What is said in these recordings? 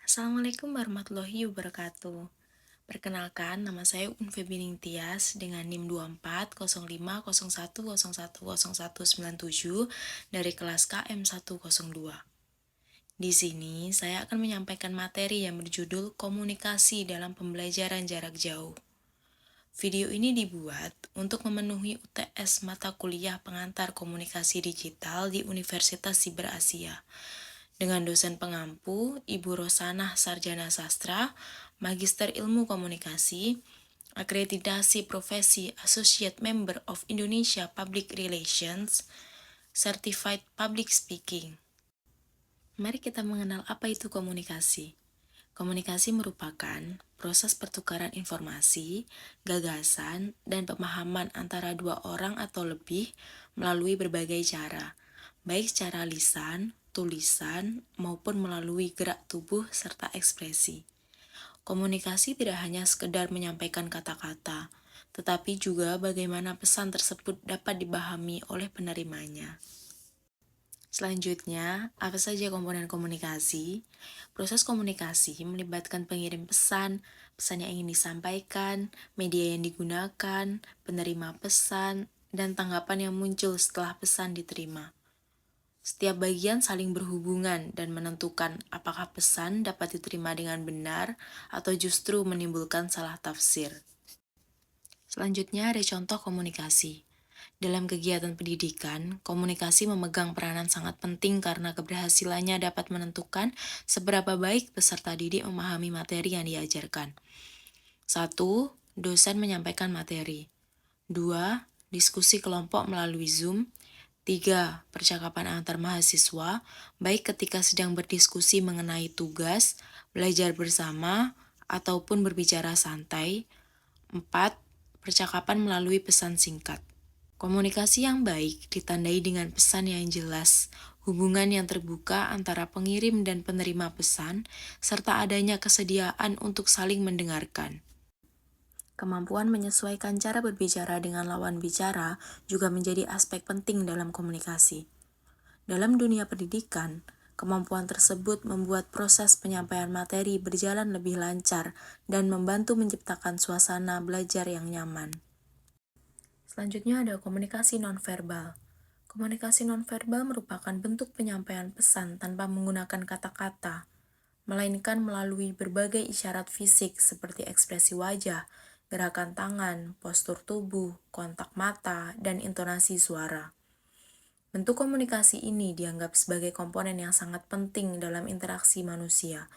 Assalamualaikum warahmatullahi wabarakatuh. Perkenalkan, nama saya Unfe Bining Tias dengan NIM 240501010197 dari kelas KM102. Di sini, saya akan menyampaikan materi yang berjudul Komunikasi dalam Pembelajaran Jarak Jauh. Video ini dibuat untuk memenuhi UTS mata kuliah pengantar komunikasi digital di Universitas Siber Asia dengan dosen pengampu Ibu Rosanah Sarjana Sastra, Magister Ilmu Komunikasi, akreditasi profesi Associate Member of Indonesia Public Relations, Certified Public Speaking. Mari kita mengenal apa itu komunikasi. Komunikasi merupakan proses pertukaran informasi, gagasan, dan pemahaman antara dua orang atau lebih melalui berbagai cara, baik secara lisan, tulisan, maupun melalui gerak tubuh serta ekspresi. Komunikasi tidak hanya sekedar menyampaikan kata-kata, tetapi juga bagaimana pesan tersebut dapat dipahami oleh penerimanya. Selanjutnya, apa saja komponen komunikasi? Proses komunikasi melibatkan pengirim pesan, pesan yang ingin disampaikan, media yang digunakan, penerima pesan, dan tanggapan yang muncul setelah pesan diterima. Setiap bagian saling berhubungan dan menentukan apakah pesan dapat diterima dengan benar atau justru menimbulkan salah tafsir. Selanjutnya ada contoh komunikasi. Dalam kegiatan pendidikan, komunikasi memegang peranan sangat penting karena keberhasilannya dapat menentukan seberapa baik peserta didik memahami materi yang diajarkan. 1. Dosen menyampaikan materi. 2. Diskusi kelompok melalui Zoom. 3. Percakapan antar mahasiswa, baik ketika sedang berdiskusi mengenai tugas, belajar bersama, ataupun berbicara santai. 4. Percakapan melalui pesan singkat. Komunikasi yang baik ditandai dengan pesan yang jelas, hubungan yang terbuka antara pengirim dan penerima pesan, serta adanya kesediaan untuk saling mendengarkan. Kemampuan menyesuaikan cara berbicara dengan lawan bicara juga menjadi aspek penting dalam komunikasi. Dalam dunia pendidikan, kemampuan tersebut membuat proses penyampaian materi berjalan lebih lancar dan membantu menciptakan suasana belajar yang nyaman. Selanjutnya ada komunikasi nonverbal. Komunikasi nonverbal merupakan bentuk penyampaian pesan tanpa menggunakan kata-kata, melainkan melalui berbagai isyarat fisik seperti ekspresi wajah, gerakan tangan, postur tubuh, kontak mata, dan intonasi suara. Bentuk komunikasi ini dianggap sebagai komponen yang sangat penting dalam interaksi manusia,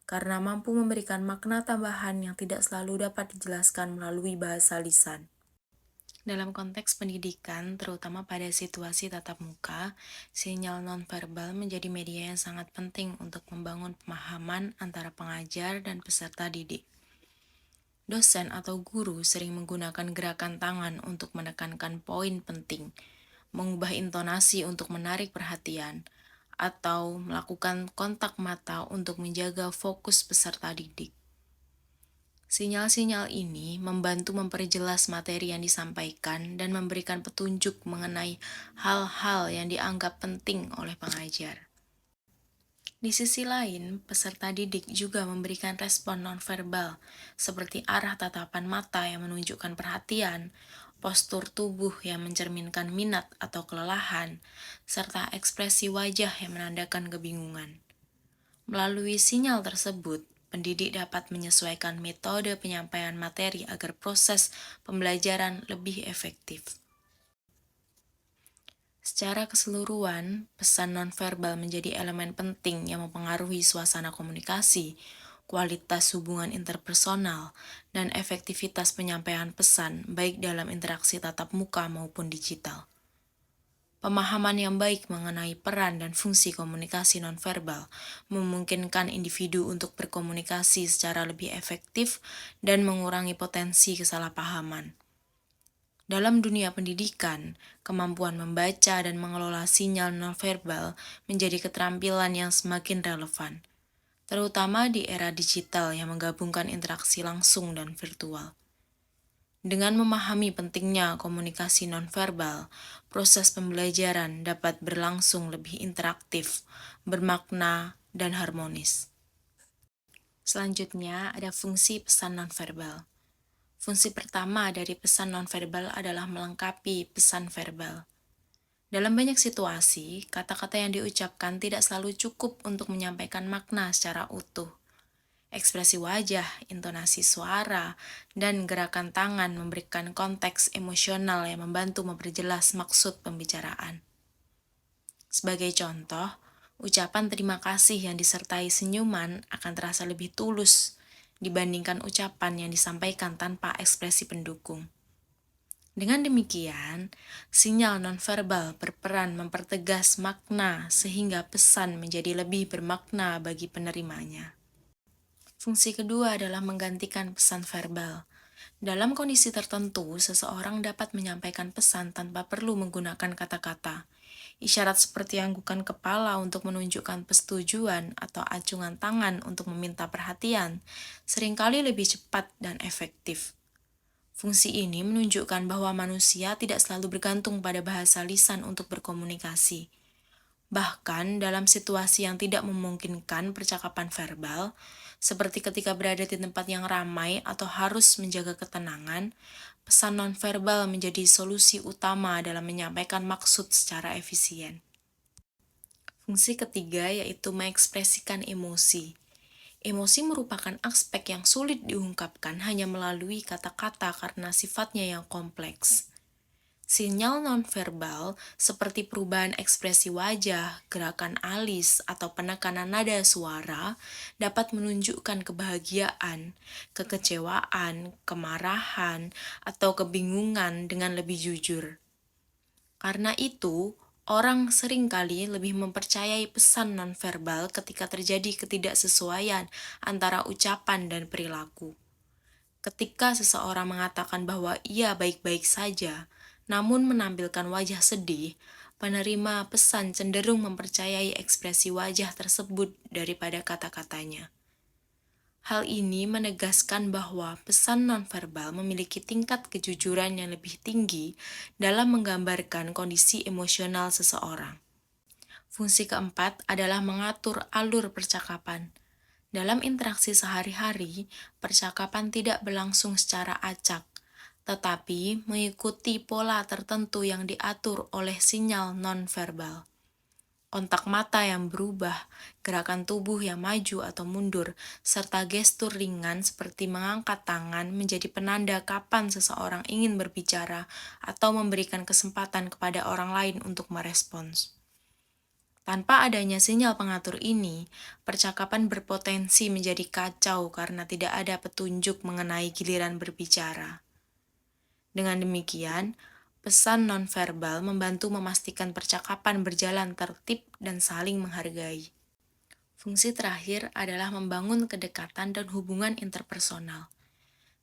karena mampu memberikan makna tambahan yang tidak selalu dapat dijelaskan melalui bahasa lisan. Dalam konteks pendidikan, terutama pada situasi tatap muka, sinyal nonverbal menjadi media yang sangat penting untuk membangun pemahaman antara pengajar dan peserta didik. Dosen atau guru sering menggunakan gerakan tangan untuk menekankan poin penting, mengubah intonasi untuk menarik perhatian, atau melakukan kontak mata untuk menjaga fokus peserta didik. Sinyal-sinyal ini membantu memperjelas materi yang disampaikan dan memberikan petunjuk mengenai hal-hal yang dianggap penting oleh pengajar. Di sisi lain, peserta didik juga memberikan respon nonverbal, seperti arah tatapan mata yang menunjukkan perhatian, postur tubuh yang mencerminkan minat atau kelelahan, serta ekspresi wajah yang menandakan kebingungan. Melalui sinyal tersebut, pendidik dapat menyesuaikan metode penyampaian materi agar proses pembelajaran lebih efektif. Secara keseluruhan, pesan nonverbal menjadi elemen penting yang mempengaruhi suasana komunikasi, kualitas hubungan interpersonal, dan efektivitas penyampaian pesan baik dalam interaksi tatap muka maupun digital. Pemahaman yang baik mengenai peran dan fungsi komunikasi nonverbal memungkinkan individu untuk berkomunikasi secara lebih efektif dan mengurangi potensi kesalahpahaman. Dalam dunia pendidikan, kemampuan membaca dan mengelola sinyal nonverbal menjadi keterampilan yang semakin relevan, terutama di era digital yang menggabungkan interaksi langsung dan virtual. Dengan memahami pentingnya komunikasi nonverbal, proses pembelajaran dapat berlangsung lebih interaktif, bermakna, dan harmonis. Selanjutnya ada fungsi pesan nonverbal. Fungsi pertama dari pesan nonverbal adalah melengkapi pesan verbal. Dalam banyak situasi, kata-kata yang diucapkan tidak selalu cukup untuk menyampaikan makna secara utuh. Ekspresi wajah, intonasi suara, dan gerakan tangan memberikan konteks emosional yang membantu memperjelas maksud pembicaraan. Sebagai contoh, ucapan terima kasih yang disertai senyuman akan terasa lebih tulus dibandingkan ucapan yang disampaikan tanpa ekspresi pendukung. Dengan demikian, sinyal nonverbal berperan mempertegas makna sehingga pesan menjadi lebih bermakna bagi penerimanya. Fungsi kedua adalah menggantikan pesan verbal. Dalam kondisi tertentu, seseorang dapat menyampaikan pesan tanpa perlu menggunakan kata-kata. Isyarat seperti anggukan kepala untuk menunjukkan persetujuan atau acungan tangan untuk meminta perhatian seringkali lebih cepat dan efektif. Fungsi ini menunjukkan bahwa manusia tidak selalu bergantung pada bahasa lisan untuk berkomunikasi. Bahkan dalam situasi yang tidak memungkinkan percakapan verbal, seperti ketika berada di tempat yang ramai atau harus menjaga ketenangan, pesan nonverbal menjadi solusi utama dalam menyampaikan maksud secara efisien. Fungsi ketiga yaitu mengekspresikan emosi. Emosi merupakan aspek yang sulit diungkapkan hanya melalui kata-kata karena sifatnya yang kompleks. Sinyal nonverbal seperti perubahan ekspresi wajah, gerakan alis, atau penekanan nada suara dapat menunjukkan kebahagiaan, kekecewaan, kemarahan, atau kebingungan dengan lebih jujur. Karena itu, orang seringkali lebih mempercayai pesan nonverbal ketika terjadi ketidaksesuaian antara ucapan dan perilaku. Ketika seseorang mengatakan bahwa ia baik-baik saja, namun menampilkan wajah sedih, penerima pesan cenderung mempercayai ekspresi wajah tersebut daripada kata-katanya. Hal ini menegaskan bahwa pesan nonverbal memiliki tingkat kejujuran yang lebih tinggi dalam menggambarkan kondisi emosional seseorang. Fungsi keempat adalah mengatur alur percakapan. Dalam interaksi sehari-hari, percakapan tidak berlangsung secara acak, tetapi mengikuti pola tertentu yang diatur oleh sinyal nonverbal. Kontak mata yang berubah, gerakan tubuh yang maju atau mundur, serta gestur ringan seperti mengangkat tangan menjadi penanda kapan seseorang ingin berbicara atau memberikan kesempatan kepada orang lain untuk merespons. Tanpa adanya sinyal pengatur ini, percakapan berpotensi menjadi kacau karena tidak ada petunjuk mengenai giliran berbicara. Dengan demikian, pesan nonverbal membantu memastikan percakapan berjalan tertib dan saling menghargai. Fungsi terakhir adalah membangun kedekatan dan hubungan interpersonal.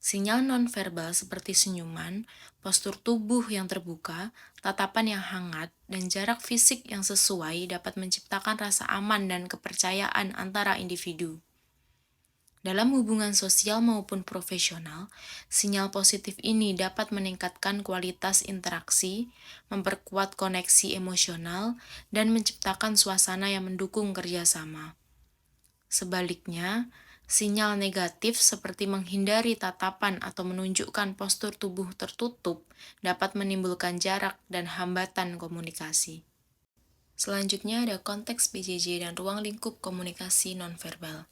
Sinyal nonverbal seperti senyuman, postur tubuh yang terbuka, tatapan yang hangat, dan jarak fisik yang sesuai dapat menciptakan rasa aman dan kepercayaan antara individu. Dalam hubungan sosial maupun profesional, sinyal positif ini dapat meningkatkan kualitas interaksi, memperkuat koneksi emosional, dan menciptakan suasana yang mendukung kerjasama. Sebaliknya, sinyal negatif seperti menghindari tatapan atau menunjukkan postur tubuh tertutup dapat menimbulkan jarak dan hambatan komunikasi. Selanjutnya ada konteks PJJ dan ruang lingkup komunikasi nonverbal.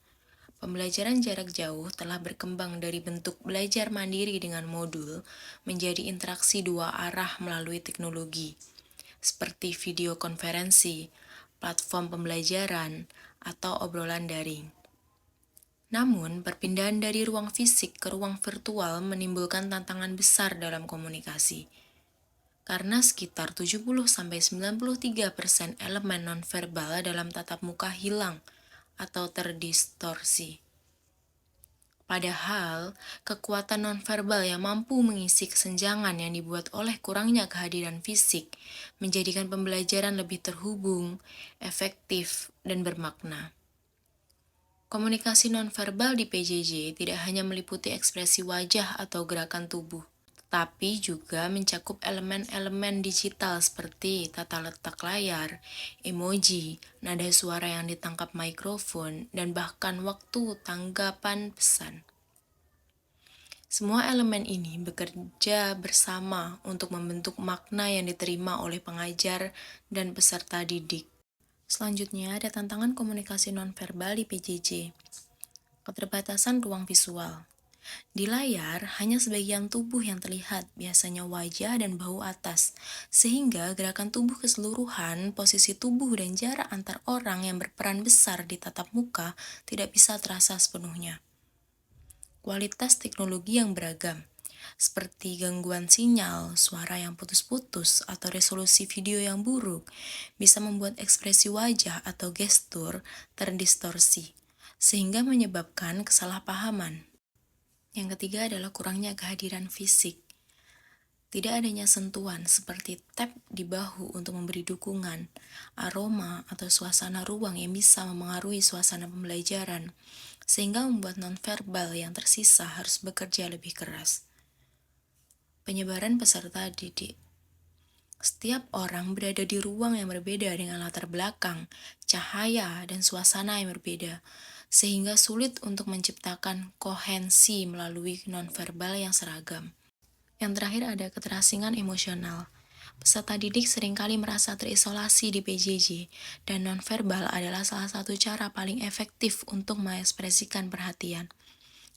Pembelajaran jarak jauh telah berkembang dari bentuk belajar mandiri dengan modul menjadi interaksi dua arah melalui teknologi, seperti video konferensi, platform pembelajaran, atau obrolan daring. Namun, perpindahan dari ruang fisik ke ruang virtual menimbulkan tantangan besar dalam komunikasi. Karena sekitar 70-93% elemen nonverbal dalam tatap muka hilang atau terdistorsi. Padahal, kekuatan nonverbal yang mampu mengisi kesenjangan yang dibuat oleh kurangnya kehadiran fisik menjadikan pembelajaran lebih terhubung, efektif, dan bermakna. Komunikasi nonverbal di PJJ tidak hanya meliputi ekspresi wajah atau gerakan tubuh, tapi juga mencakup elemen-elemen digital seperti tata letak layar, emoji, nada suara yang ditangkap mikrofon, dan bahkan waktu tanggapan pesan. Semua elemen ini bekerja bersama untuk membentuk makna yang diterima oleh pengajar dan peserta didik. Selanjutnya ada tantangan komunikasi nonverbal di PJJ. Keterbatasan ruang visual. Di layar, hanya sebagian tubuh yang terlihat, biasanya wajah dan bahu atas, sehingga gerakan tubuh keseluruhan, posisi tubuh, dan jarak antar orang yang berperan besar di tatap muka tidak bisa terasa sepenuhnya. Kualitas teknologi yang beragam, seperti gangguan sinyal, suara yang putus-putus, atau resolusi video yang buruk, bisa membuat ekspresi wajah atau gestur terdistorsi, sehingga menyebabkan kesalahpahaman. Yang ketiga adalah kurangnya kehadiran fisik. Tidak adanya sentuhan seperti tap di bahu untuk memberi dukungan, aroma, atau suasana ruang yang bisa memengaruhi suasana pembelajaran, sehingga membuat nonverbal yang tersisa harus bekerja lebih keras. Penyebaran peserta didik. Setiap orang berada di ruang yang berbeda dengan latar belakang, cahaya, dan suasana yang berbeda, sehingga sulit untuk menciptakan kohensi melalui nonverbal yang seragam. Yang terakhir ada keterasingan emosional. Peserta didik seringkali merasa terisolasi di PJJ, dan nonverbal adalah salah satu cara paling efektif untuk mengekspresikan perhatian,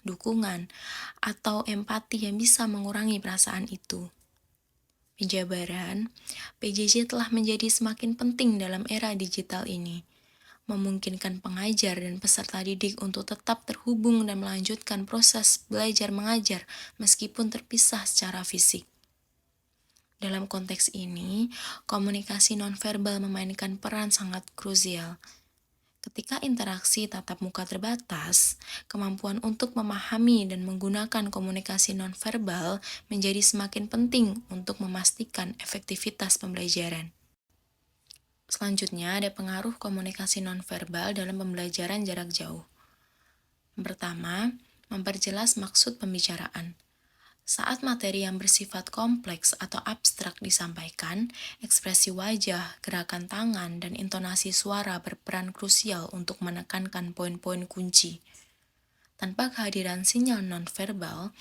dukungan, atau empati yang bisa mengurangi perasaan itu. Penjabaran, PJJ telah menjadi semakin penting dalam era digital ini, memungkinkan pengajar dan peserta didik untuk tetap terhubung dan melanjutkan proses belajar mengajar meskipun terpisah secara fisik. Dalam konteks ini, komunikasi nonverbal memainkan peran sangat krusial. Ketika interaksi tatap muka terbatas, kemampuan untuk memahami dan menggunakan komunikasi nonverbal menjadi semakin penting untuk memastikan efektivitas pembelajaran. Selanjutnya ada pengaruh komunikasi nonverbal dalam pembelajaran jarak jauh. Yang pertama, memperjelas maksud pembicaraan. Saat materi yang bersifat kompleks atau abstrak disampaikan, ekspresi wajah, gerakan tangan, dan intonasi suara berperan krusial untuk menekankan poin-poin kunci. Tanpa kehadiran sinyal nonverbal,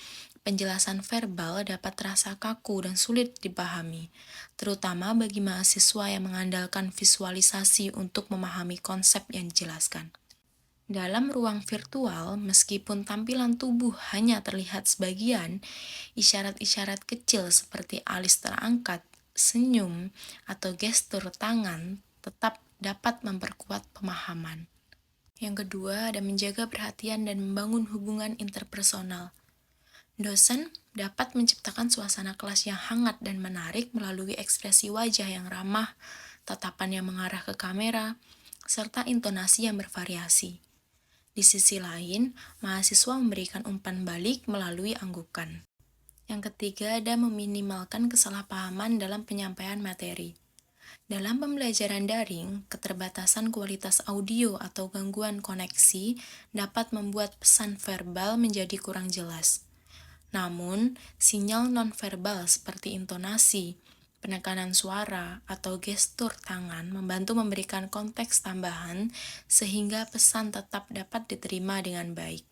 penjelasan verbal dapat terasa kaku dan sulit dipahami, terutama bagi mahasiswa yang mengandalkan visualisasi untuk memahami konsep yang dijelaskan. Dalam ruang virtual, meskipun tampilan tubuh hanya terlihat sebagian, isyarat-isyarat kecil seperti alis terangkat, senyum, atau gestur tangan tetap dapat memperkuat pemahaman. Yang kedua, ada menjaga perhatian dan membangun hubungan interpersonal. Dosen dapat menciptakan suasana kelas yang hangat dan menarik melalui ekspresi wajah yang ramah, tatapan yang mengarah ke kamera, serta intonasi yang bervariasi. Di sisi lain, mahasiswa memberikan umpan balik melalui anggukan. Yang ketiga, ada meminimalkan kesalahpahaman dalam penyampaian materi. Dalam pembelajaran daring, keterbatasan kualitas audio atau gangguan koneksi dapat membuat pesan verbal menjadi kurang jelas. Namun, sinyal nonverbal seperti intonasi, penekanan suara, atau gestur tangan membantu memberikan konteks tambahan sehingga pesan tetap dapat diterima dengan baik.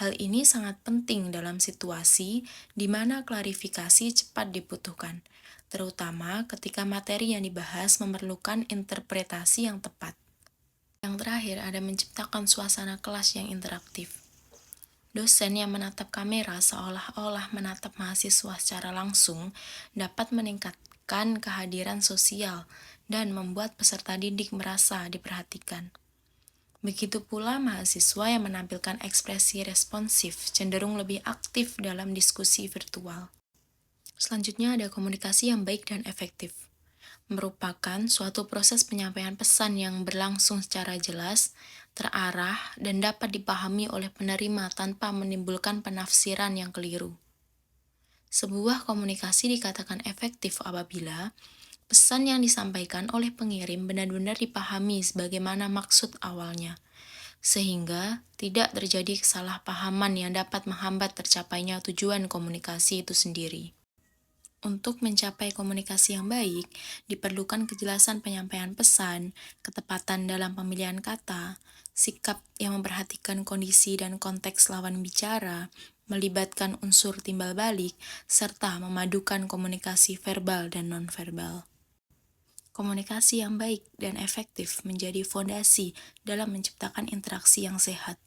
Hal ini sangat penting dalam situasi di mana klarifikasi cepat dibutuhkan, terutama ketika materi yang dibahas memerlukan interpretasi yang tepat. Yang terakhir ada menciptakan suasana kelas yang interaktif. Dosen yang menatap kamera seolah-olah menatap mahasiswa secara langsung dapat meningkatkan kehadiran sosial dan membuat peserta didik merasa diperhatikan. Begitu pula mahasiswa yang menampilkan ekspresi responsif cenderung lebih aktif dalam diskusi virtual. Selanjutnya ada komunikasi yang baik dan efektif. Merupakan suatu proses penyampaian pesan yang berlangsung secara jelas, terarah, dan dapat dipahami oleh penerima tanpa menimbulkan penafsiran yang keliru. Sebuah komunikasi dikatakan efektif apabila pesan yang disampaikan oleh pengirim benar-benar dipahami sebagaimana maksud awalnya, sehingga tidak terjadi kesalahpahaman yang dapat menghambat tercapainya tujuan komunikasi itu sendiri. Untuk mencapai komunikasi yang baik, diperlukan kejelasan penyampaian pesan, ketepatan dalam pemilihan kata, sikap yang memperhatikan kondisi dan konteks lawan bicara, melibatkan unsur timbal balik, serta memadukan komunikasi verbal dan nonverbal. Komunikasi yang baik dan efektif menjadi fondasi dalam menciptakan interaksi yang sehat.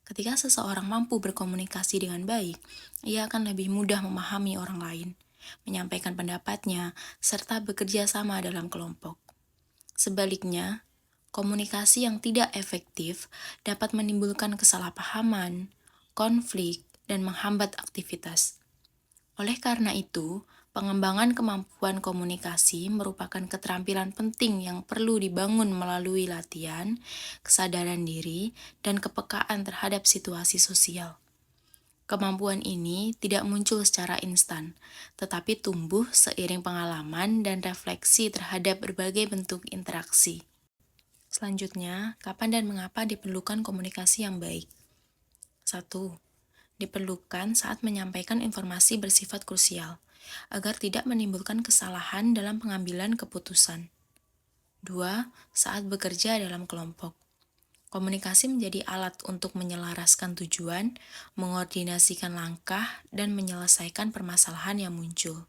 Ketika seseorang mampu berkomunikasi dengan baik, ia akan lebih mudah memahami orang lain, menyampaikan pendapatnya, serta bekerja sama dalam kelompok. Sebaliknya, komunikasi yang tidak efektif dapat menimbulkan kesalahpahaman, konflik, dan menghambat aktivitas. Oleh karena itu, pengembangan kemampuan komunikasi merupakan keterampilan penting yang perlu dibangun melalui latihan, kesadaran diri, dan kepekaan terhadap situasi sosial. Kemampuan ini tidak muncul secara instan, tetapi tumbuh seiring pengalaman dan refleksi terhadap berbagai bentuk interaksi. Selanjutnya, kapan dan mengapa diperlukan komunikasi yang baik? 1. Diperlukan saat menyampaikan informasi bersifat krusial, agar tidak menimbulkan kesalahan dalam pengambilan keputusan. 2. Saat bekerja dalam kelompok. Komunikasi menjadi alat untuk menyelaraskan tujuan, mengordinasikan langkah, dan menyelesaikan permasalahan yang muncul.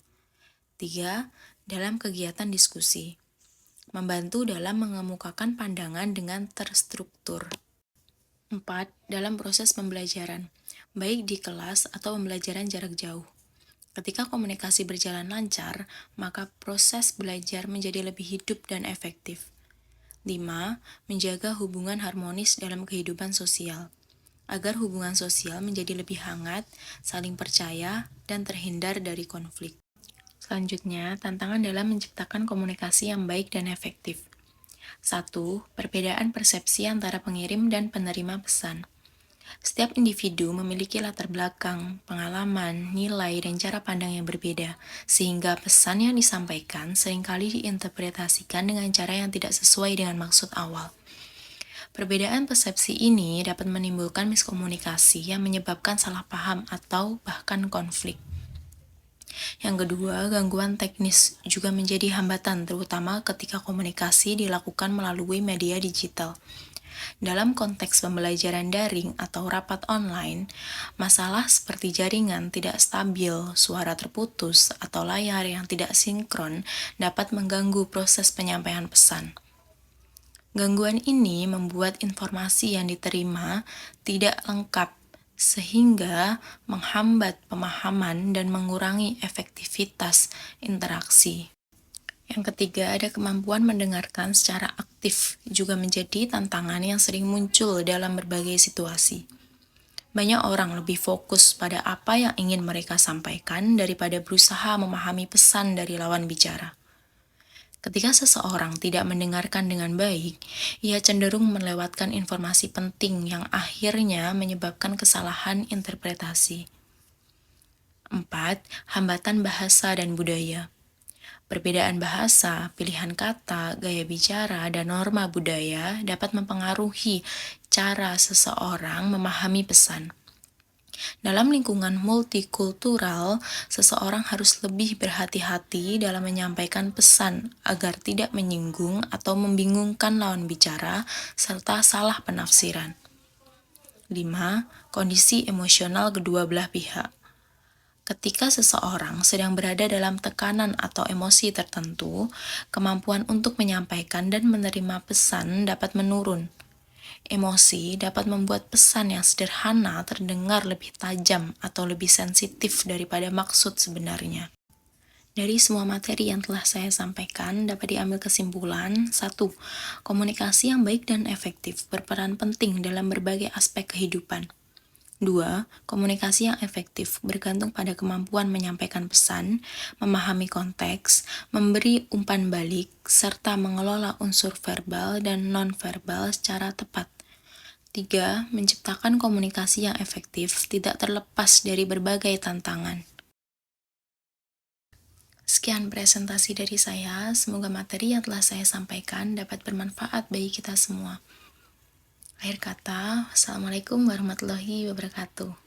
3. Dalam kegiatan diskusi. Membantu dalam mengemukakan pandangan dengan terstruktur. 4. Dalam proses pembelajaran, baik di kelas atau pembelajaran jarak jauh. Ketika komunikasi berjalan lancar, maka proses belajar menjadi lebih hidup dan efektif. 5. Menjaga hubungan harmonis dalam kehidupan sosial, agar hubungan sosial menjadi lebih hangat, saling percaya, dan terhindar dari konflik. Selanjutnya, tantangan dalam menciptakan komunikasi yang baik dan efektif. 1. Perbedaan persepsi antara pengirim dan penerima pesan. Setiap individu memiliki latar belakang, pengalaman, nilai, dan cara pandang yang berbeda, sehingga pesan yang disampaikan seringkali diinterpretasikan dengan cara yang tidak sesuai dengan maksud awal. Perbedaan persepsi ini dapat menimbulkan miskomunikasi yang menyebabkan salah paham atau bahkan konflik. Yang kedua, gangguan teknis juga menjadi hambatan, terutama ketika komunikasi dilakukan melalui media digital. Dalam konteks pembelajaran daring atau rapat online, masalah seperti jaringan tidak stabil, suara terputus, atau layar yang tidak sinkron dapat mengganggu proses penyampaian pesan. Gangguan ini membuat informasi yang diterima tidak lengkap, sehingga menghambat pemahaman dan mengurangi efektivitas interaksi. Yang ketiga, ada kemampuan mendengarkan secara aktif juga menjadi tantangan yang sering muncul dalam berbagai situasi. Banyak orang lebih fokus pada apa yang ingin mereka sampaikan daripada berusaha memahami pesan dari lawan bicara. Ketika seseorang tidak mendengarkan dengan baik, ia cenderung melewatkan informasi penting yang akhirnya menyebabkan kesalahan interpretasi. 4. Hambatan bahasa dan budaya. Perbedaan bahasa, pilihan kata, gaya bicara, dan norma budaya dapat mempengaruhi cara seseorang memahami pesan. Dalam lingkungan multikultural, seseorang harus lebih berhati-hati dalam menyampaikan pesan agar tidak menyinggung atau membingungkan lawan bicara serta salah penafsiran. 5. Kondisi emosional kedua belah pihak. Ketika seseorang sedang berada dalam tekanan atau emosi tertentu, kemampuan untuk menyampaikan dan menerima pesan dapat menurun. Emosi dapat membuat pesan yang sederhana terdengar lebih tajam atau lebih sensitif daripada maksud sebenarnya. Dari semua materi yang telah saya sampaikan, dapat diambil kesimpulan: 1. Komunikasi yang baik dan efektif berperan penting dalam berbagai aspek kehidupan. 2. Komunikasi yang efektif bergantung pada kemampuan menyampaikan pesan, memahami konteks, memberi umpan balik, serta mengelola unsur verbal dan non-verbal secara tepat. 3. Menciptakan komunikasi yang efektif tidak terlepas dari berbagai tantangan. Sekian presentasi dari saya, semoga materi yang telah saya sampaikan dapat bermanfaat bagi kita semua. Akhir kata, Assalamualaikum warahmatullahi wabarakatuh.